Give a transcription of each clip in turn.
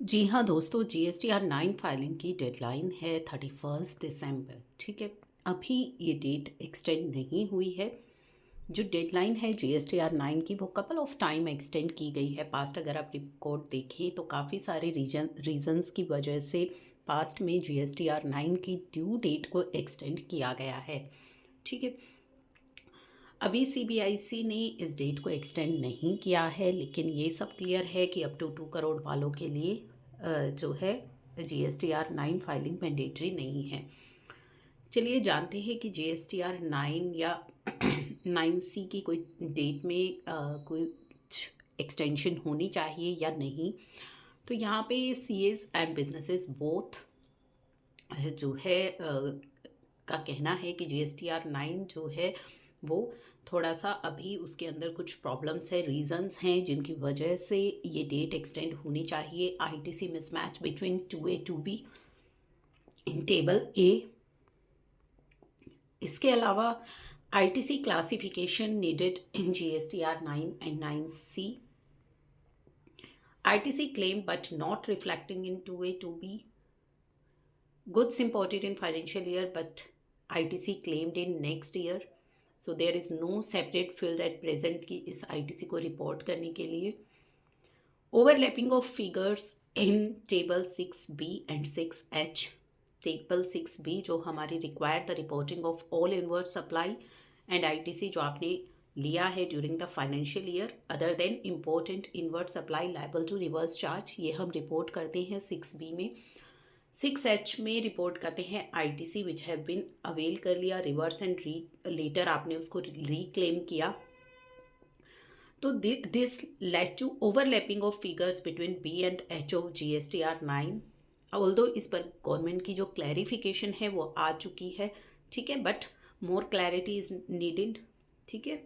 जी हाँ दोस्तों, GSTR 9 filing की डेडलाइन है 31 दिसंबर। ठीक है, अभी ये डेट एक्सटेंड नहीं हुई है। जो डेडलाइन है GSTR 9 की वो कपल ऑफ टाइम एक्सटेंड की गई है। पास्ट अगर आप रिकॉर्ड देखें तो काफ़ी सारे रीजंस की वजह से पास्ट में GSTR 9 की ड्यू डेट को एक्सटेंड किया गया है। ठीक है, अभी CBIC ने इस डेट को एक्सटेंड नहीं किया है, लेकिन ये सब क्लियर है कि अप टू 2 करोड़ वालों के लिए जो है GSTR 9 फाइलिंग मैंडेटरी नहीं है। चलिए जानते हैं कि GSTR 9 या 9C की कोई डेट में कोई एक्सटेंशन होनी चाहिए या नहीं। तो यहाँ पे CAs एंड बिजनेसेस बोथ जो है का कहना है कि GSTR 9 जो है वो थोड़ा सा अभी उसके अंदर कुछ प्रॉब्लम्स है, रीजंस हैं जिनकी वजह से ये डेट एक्सटेंड होनी चाहिए। ITC mismatch between 2A 2B in table A। इसके अलावा ITC classification needed in GSTR 9 and 9C। ITC claim but not reflecting in 2A 2B. Goods imported in financial year but ITC claimed in next year. So there is no separate field at present कि इस ITC को report करने के लिए। Overlapping of figures in table 6B and 6H. Table 6B जो हमारी required the reporting of all inward supply and ITC जो आपने लिया है during the financial year other than important inward supply liable to reverse charge, ये हम report करते हैं 6B में। 6H में रिपोर्ट करते हैं ITC which have been avail कर लिया, रिवर्स एंड लेटर आपने उसको रिक्लेम किया। तो this led to overlapping of figures between B and H of GSTR 9। Although इस पर गवर्नमेंट की जो क्लैरिफिकेशन है वो आ चुकी है, ठीक है, but more clarity is needed. ठीक है,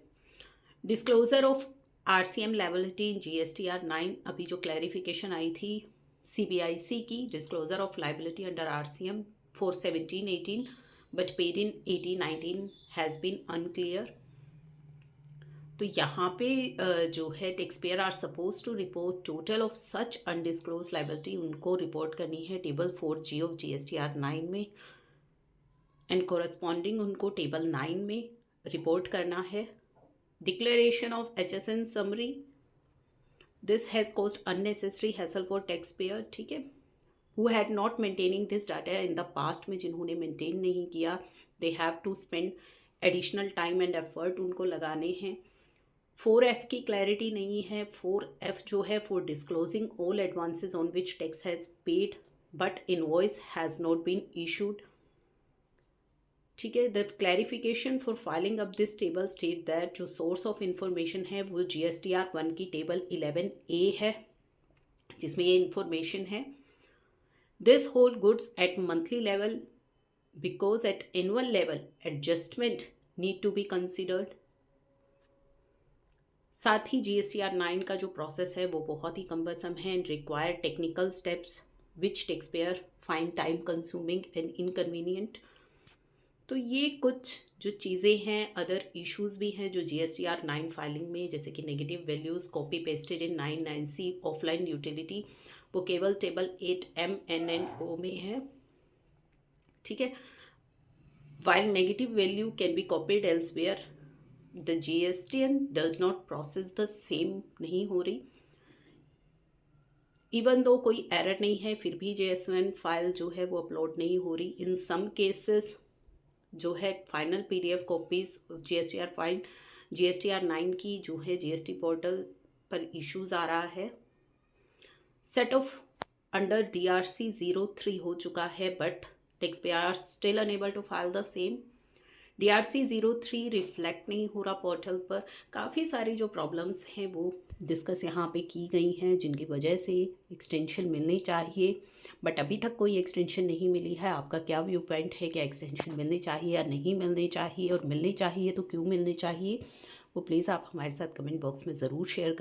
disclosure of RCM liability in GSTR 9, अभी जो क्लैरिफिकेशन आई थी CBIC की, disclosure of liability under RCM for 17-18 but paid in 18-19 has been unclear. तो यहाँ पे जो है tax payer are suppose to report total of such undisclosed liability, उनको रिपोर्ट करनी है टेबल 4G ऑफ GSTR 9 में एंड कोरस्पॉन्डिंग उनको टेबल 9 में रिपोर्ट करना है। Declaration of HSN summary, this has caused unnecessary hassle for tax payer. ठीक है, who had not maintaining this data in the past में, जिन्होंने मेंटेन नहीं किया, they have to spend additional time and effort उनको लगाने हैं। 4F की क्लैरिटी नहीं है। 4F जो है for disclosing all advances on which tax has paid but invoice has not been issued. ठीक है, the clarification for filing up this table state that जो सोर्स ऑफ इंफॉर्मेशन है वो GSTR 1 की टेबल 11A है जिसमें ये इंफॉर्मेशन है। This hold goods at monthly level because at annual level adjustment need to be considered. साथ ही GSTR 9 का जो प्रोसेस है वो बहुत ही कम्बरसम है and require technical steps which tax payer find time consuming and inconvenient. तो ये कुछ जो चीज़ें हैं, अदर इश्यूज भी हैं जो GSTR 9 फाइलिंग में, जैसे कि नेगेटिव वैल्यूज़ कॉपी पेस्टेड इन 9(9)C ऑफलाइन यूटिलिटी, वो केवल टेबल 8M NNO में है। ठीक है, while negative value can be copied elsewhere, the GSTN does not process the same, नहीं हो रही। इवन दो कोई एरर नहीं है फिर भी JSON फाइल जो है वो अपलोड नहीं हो रही। इन सम केसेस जो है final PDF copies GSTR file GSTR 9 की जो है GST पोर्टल पर इश्यूज आ रहा है। सेट ऑफ अंडर DRC 03 हो चुका है but tax payer are still unable to file the same. DRC 03 reflect नहीं हो रहा पोर्टल पर। काफ़ी सारी जो प्रॉब्लम्स हैं वो डिस्कस यहाँ पे की गई हैं जिनकी वजह से एक्सटेंशन मिलनी चाहिए, बट अभी तक कोई एक्सटेंशन नहीं मिली है। आपका क्या व्यू पॉइंट है, क्या एक्सटेंशन मिलनी चाहिए या नहीं मिलनी चाहिए, और मिलनी चाहिए तो क्यों मिलनी चाहिए, वो प्लीज़ आप हमारे साथ कमेंट बॉक्स में ज़रूर शेयर